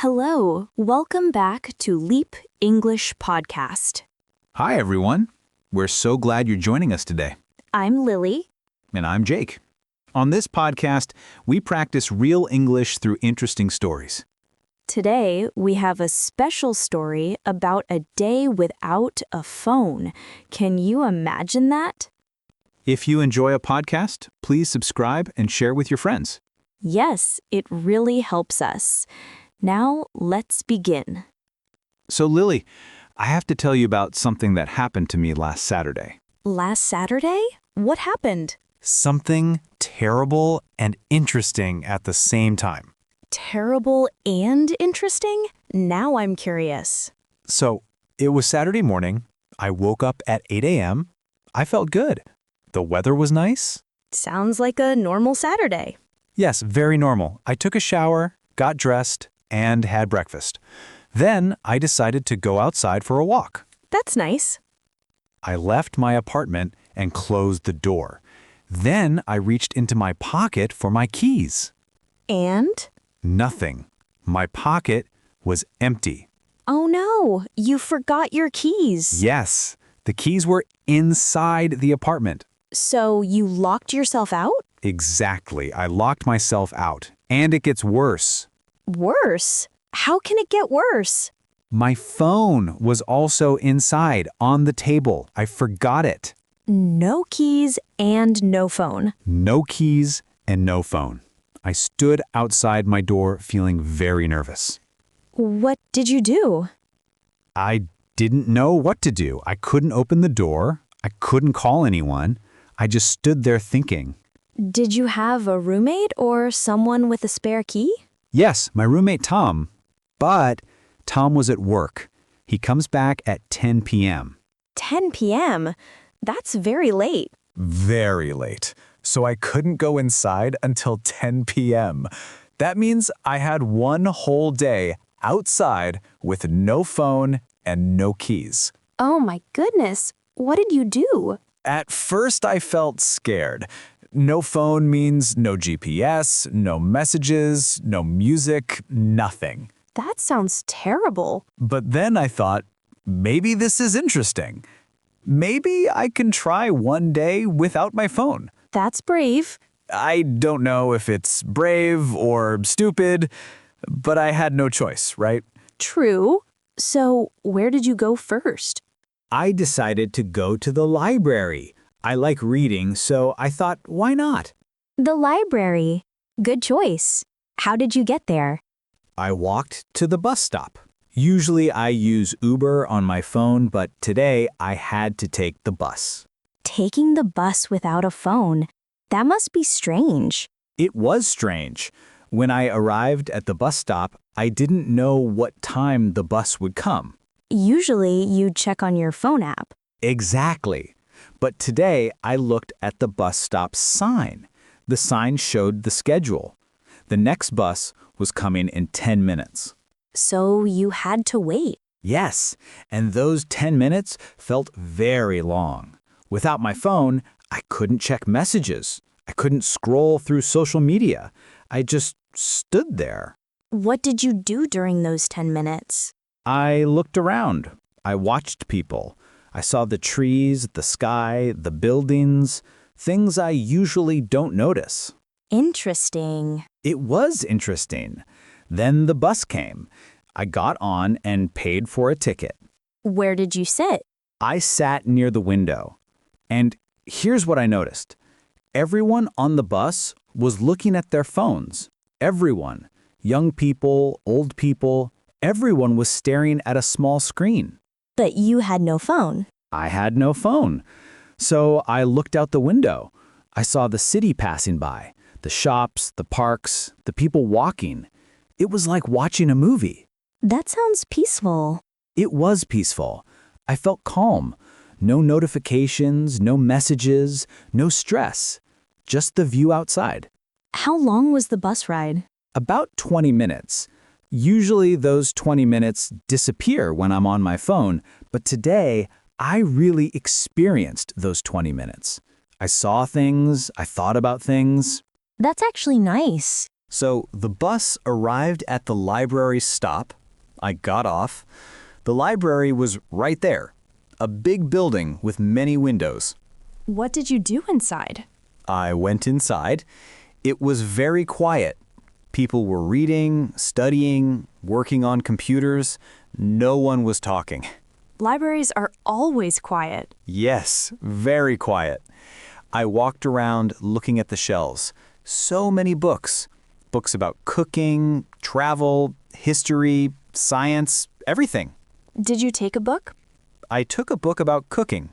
Hello, welcome back to Leap English Podcast. Hi, everyone. We're so glad you're joining us today. I'm Lily. And I'm Jake. On this podcast, we practice real English through interesting stories. Today, we have a special story about a day without a phone. Can you imagine that? If you enjoy a podcast, please subscribe and share with your friends. Yes, it really helps us. Now, let's begin. So, Lily, I have to tell you about something that happened to me last Saturday. Last Saturday? What happened? Something terrible and interesting at the same time. Terrible and interesting? Now I'm curious. So, it was Saturday morning. I woke up at 8 a.m. I felt good. The weather was nice. Sounds like a normal Saturday. Yes, very normal. I took a shower, got dressed, and had breakfast. Then I decided to go outside for a walk. That's nice. I left my apartment and closed the door. Then I reached into my pocket for my keys. And? Nothing. My pocket was empty. Oh no, you forgot your keys. Yes, the keys were inside the apartment. So you locked yourself out? Exactly. I locked myself out. And it gets worse. Worse? How can it get worse? My phone was also inside on the table. I forgot it. No keys and no phone. No keys and no phone. I stood outside my door feeling very nervous. What did you do? I didn't know what to do. I couldn't open the door. I couldn't call anyone. I just stood there thinking. Did you have a roommate or someone with a spare key? Yes, my roommate Tom. But Tom was at work. He comes back at 10 p.m. 10 p.m.? That's very late. Very late. So I couldn't go inside until 10 p.m. That means I had one whole day outside with no phone and no keys. Oh my goodness. What did you do? At first I felt scared. No phone means no GPS, no messages, no music, nothing. That sounds terrible. But then I thought, maybe this is interesting. Maybe I can try one day without my phone. That's brave. I don't know if it's brave or stupid, but I had no choice, right? True. So, where did you go first? I decided to go to the library. I like reading, so I thought, why not? The library. Good choice. How did you get there? I walked to the bus stop. Usually I use Uber on my phone, but today I had to take the bus. Taking the bus without a phone. That must be strange. It was strange. When I arrived at the bus stop, I didn't know what time the bus would come. Usually, you'd check on your phone app. Exactly. But today I looked at the bus stop sign. The sign showed the schedule. The next bus was coming in 10 minutes. So you had to wait. Yes, and those 10 minutes felt very long. Without my phone, I couldn't check messages. I couldn't scroll through social media. I just stood there. What did you do during those 10 minutes? I looked around. I watched people. I saw the trees, the sky, the buildings, things I usually don't notice. Interesting. It was interesting. Then the bus came. I got on and paid for a ticket. Where did you sit? I sat near the window. And here's what I noticed. Everyone on the bus was looking at their phones. Everyone. Young people, old people. Everyone was staring at a small screen. But you had no phone. I had no phone. So I looked out the window. I saw the city passing by, the shops, the parks, the people walking. It was like watching a movie. That sounds peaceful. It was peaceful. I felt calm. No notifications, no messages, no stress. Just the view outside. How long was the bus ride? About 20 minutes. Usually those 20 minutes disappear when I'm on my phone, but today I really experienced those 20 minutes. I saw things, I thought about things. That's actually nice. So the bus arrived at the library stop. I got off. The library was right there, a big building with many windows. What did you do inside? I went inside. It was very quiet. People were reading, studying, working on computers. No one was talking. Libraries are always quiet. Yes, very quiet. I walked around looking at the shelves. So many books. Books about cooking, travel, history, science, everything. Did you take a book? I took a book about cooking.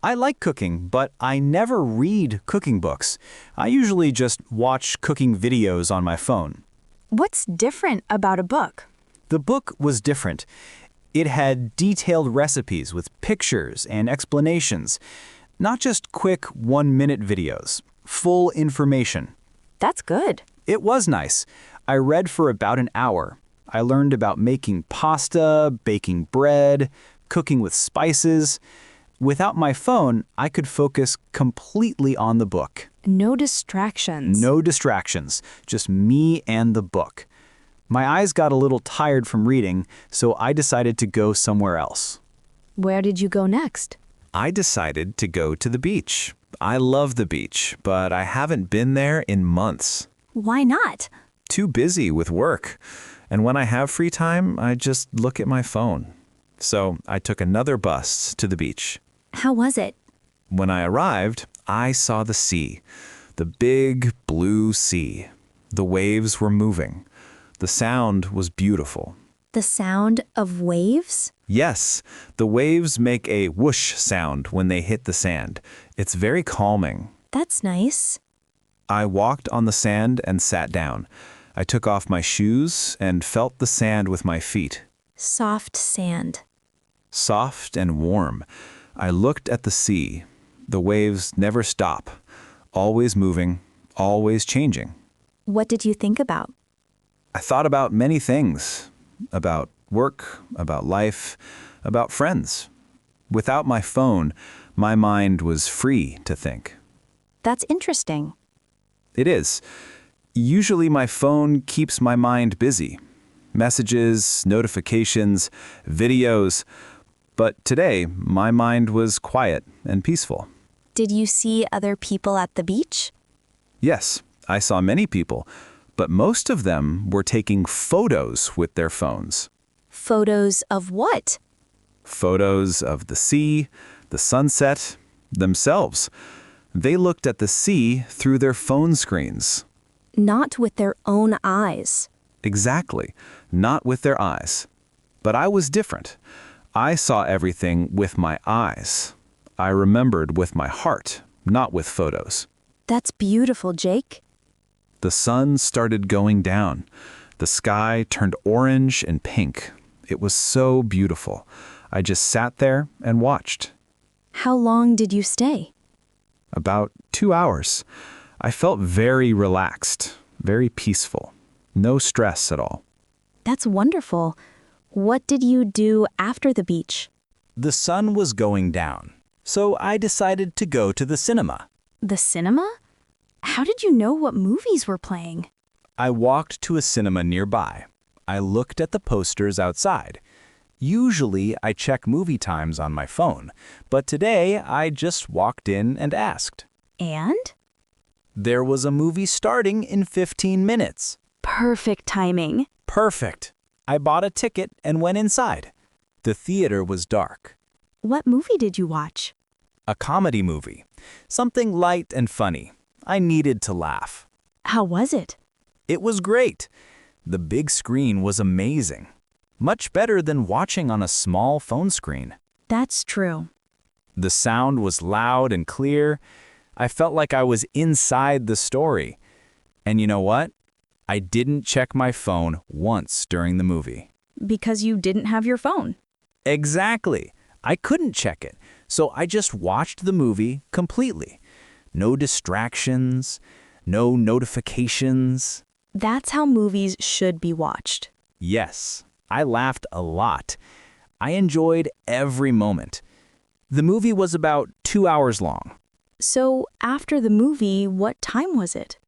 I like cooking, but I never read cooking books. I usually just watch cooking videos on my phone. What's different about a book? The book was different. It had detailed recipes with pictures and explanations, not just quick 1-minute videos, full information. That's good. It was nice. I read for about an hour. I learned about making pasta, baking bread, cooking with spices. Without my phone, I could focus completely on the book. No distractions. No distractions, just me and the book. My eyes got a little tired from reading, so I decided to go somewhere else. Where did you go next? I decided to go to the beach. I love the beach, but I haven't been there in months. Why not? Too busy with work. And when I have free time, I just look at my phone. So I took another bus to the beach. How was it? When I arrived, I saw the sea. The big blue sea. The waves were moving. The sound was beautiful. The sound of waves? Yes, the waves make a whoosh sound when they hit the sand. It's very calming. That's nice. I walked on the sand and sat down. I took off my shoes and felt the sand with my feet. Soft sand. Soft and warm. I looked at the sea. The waves never stop. Always moving, always changing. What did you think about? I thought about many things. About work, about life, about friends. Without my phone, my mind was free to think. That's interesting. It is. Usually my phone keeps my mind busy. Messages, notifications, videos. But today, my mind was quiet and peaceful. Did you see other people at the beach? Yes, I saw many people, but most of them were taking photos with their phones. Photos of what? Photos of the sea, the sunset, themselves. They looked at the sea through their phone screens. Not with their own eyes. Exactly, not with their eyes. But I was different. I saw everything with my eyes. I remembered with my heart, not with photos. That's beautiful, Jake. The sun started going down. The sky turned orange and pink. It was so beautiful. I just sat there and watched. How long did you stay? About 2 hours. I felt very relaxed, very peaceful. No stress at all. That's wonderful. What did you do after the beach? The sun was going down, so I decided to go to the cinema. The cinema? How did you know what movies were playing? I walked to a cinema nearby. I looked at the posters outside. Usually, I check movie times on my phone, but today I just walked in and asked. And? There was a movie starting in 15 minutes. Perfect timing. Perfect. I bought a ticket and went inside. The theater was dark. What movie did you watch? A comedy movie. Something light and funny. I needed to laugh. How was it? It was great. The big screen was amazing. Much better than watching on a small phone screen. That's true. The sound was loud and clear. I felt like I was inside the story. And you know what? I didn't check my phone once during the movie. Because you didn't have your phone. Exactly. I couldn't check it, so I just watched the movie completely. No distractions, no notifications. That's how movies should be watched. Yes, I laughed a lot. I enjoyed every moment. The movie was about 2 hours long. So after the movie, what time was it?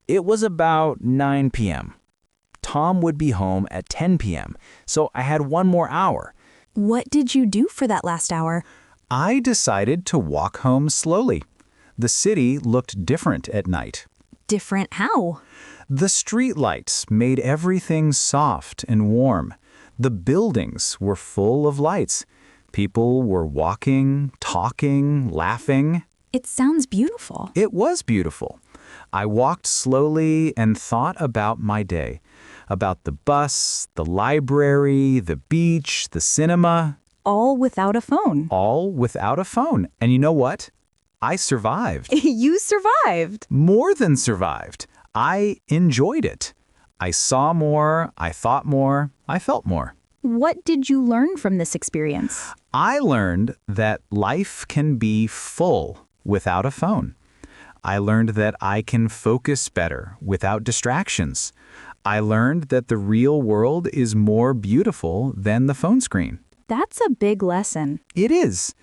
It was about 9 p.m. Tom would be home at 10 p.m., so I had one more hour. What did you do for that last hour? I decided to walk home slowly. The city looked different at night. Different how? The street lights made everything soft and warm. The buildings were full of lights. People were walking, talking, laughing. It sounds beautiful. It was beautiful. I walked slowly and thought about my day, about the bus, the library, the beach, the cinema. All without a phone. All without a phone. And you know what? I survived. You survived. More than survived. I enjoyed it. I saw more, I thought more, I felt more. What did you learn from this experience? I learned that life can be full without a phone. I learned that I can focus better without distractions. I learned that the real world is more beautiful than the phone screen. That's a big lesson. It is.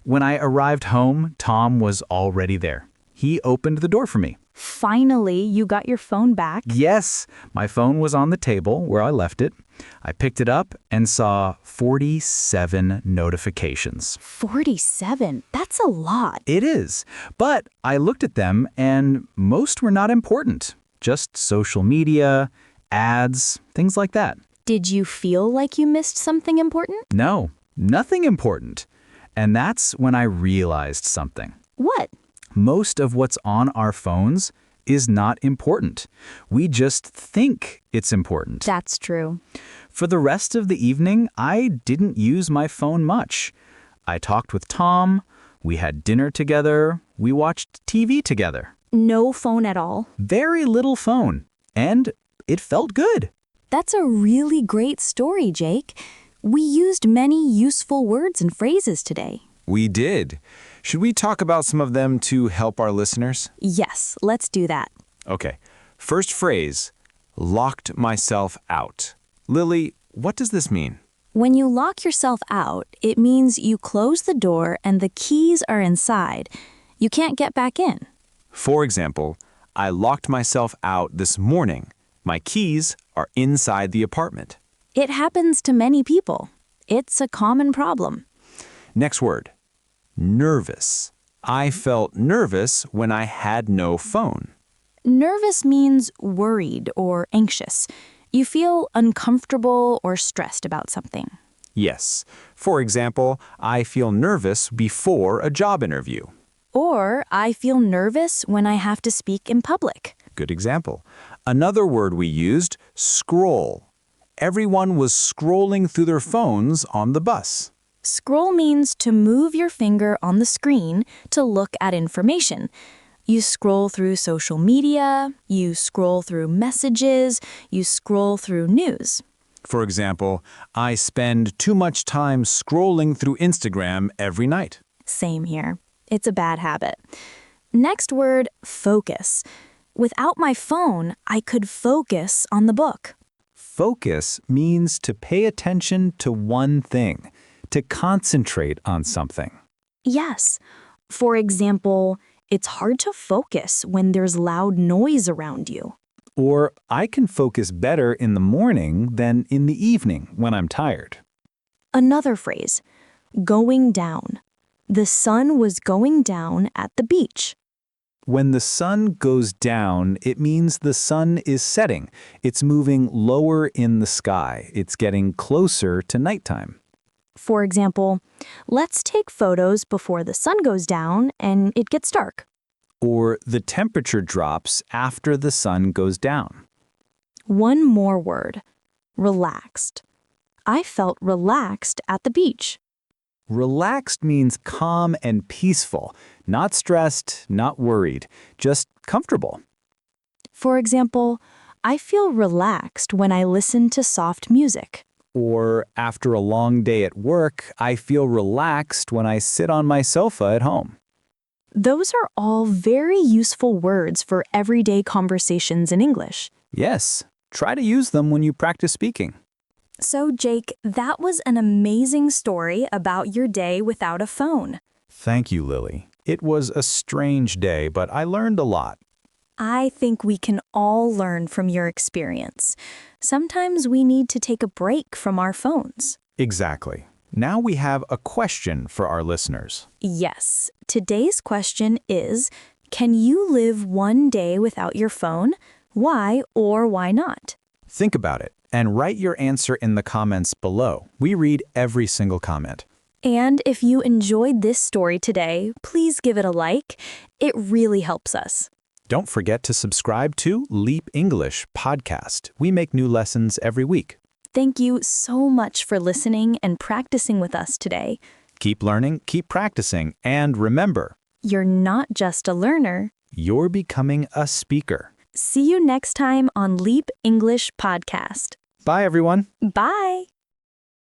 When I arrived home, Tom was already there. He opened the door for me. Finally, you got your phone back. Yes, my phone was on the table where I left it. I picked it up and saw 47 notifications. 47? That's a lot. It is, but I looked at them and most were not important. Just social media, ads, things like that. Did you feel like you missed something important? No, nothing important. And that's when I realized something. What? Most of what's on our phones is not important. We just think it's important. That's true. For the rest of the evening, I didn't use my phone much. I talked with Tom, we had dinner together, we watched TV together. No phone at all? Very little phone, and it felt good. That's a really great story, Jake. We used many useful words and phrases today. We did. Should we talk about some of them to help our listeners? Yes, let's do that. Okay. First phrase, locked myself out. Lily, what does this mean? When you lock yourself out, it means you close the door and the keys are inside. You can't get back in. For example, I locked myself out this morning. My keys are inside the apartment. It happens to many people. It's a common problem. Next word, nervous. I felt nervous when I had no phone. Nervous means worried or anxious. You feel uncomfortable or stressed about something. Yes. For example, I feel nervous before a job interview. Or I feel nervous when I have to speak in public. Good example. Another word we used, scroll. Everyone was scrolling through their phones on the bus. Scroll means to move your finger on the screen to look at information. You scroll through social media, you scroll through messages, you scroll through news. For example, I spend too much time scrolling through Instagram every night. Same here. It's a bad habit. Next word, focus. Without my phone, I could focus on the book. Focus means to pay attention to one thing, to concentrate on something. Yes. For example, it's hard to focus when there's loud noise around you. Or I can focus better in the morning than in the evening when I'm tired. Another phrase, going down. The sun was going down at the beach. When the sun goes down, it means the sun is setting. It's moving lower in the sky. It's getting closer to nighttime. For example, let's take photos before the sun goes down and it gets dark. Or the temperature drops after the sun goes down. One more word, relaxed. I felt relaxed at the beach. Relaxed means calm and peaceful, not stressed, not worried, just comfortable. For example, I feel relaxed when I listen to soft music. Or after a long day at work, I feel relaxed when I sit on my sofa at home. Those are all very useful words for everyday conversations in English. Yes, try to use them when you practice speaking. So, Jake, that was an amazing story about your day without a phone. Thank you, Lily. It was a strange day, but I learned a lot. I think we can all learn from your experience. Sometimes we need to take a break from our phones. Exactly. Now we have a question for our listeners. Yes, today's question is, can you live one day without your phone? Why or why not? Think about it and write your answer in the comments below. We read every single comment. And if you enjoyed this story today, please give it a like. It really helps us. Don't forget to subscribe to Leap English podcast. We make new lessons every week. Thank you so much for listening and practicing with us today. Keep learning, keep practicing, and remember, You're not just a learner. you're becoming a speaker. See you next time on Leap English Podcast. Bye, everyone. Bye!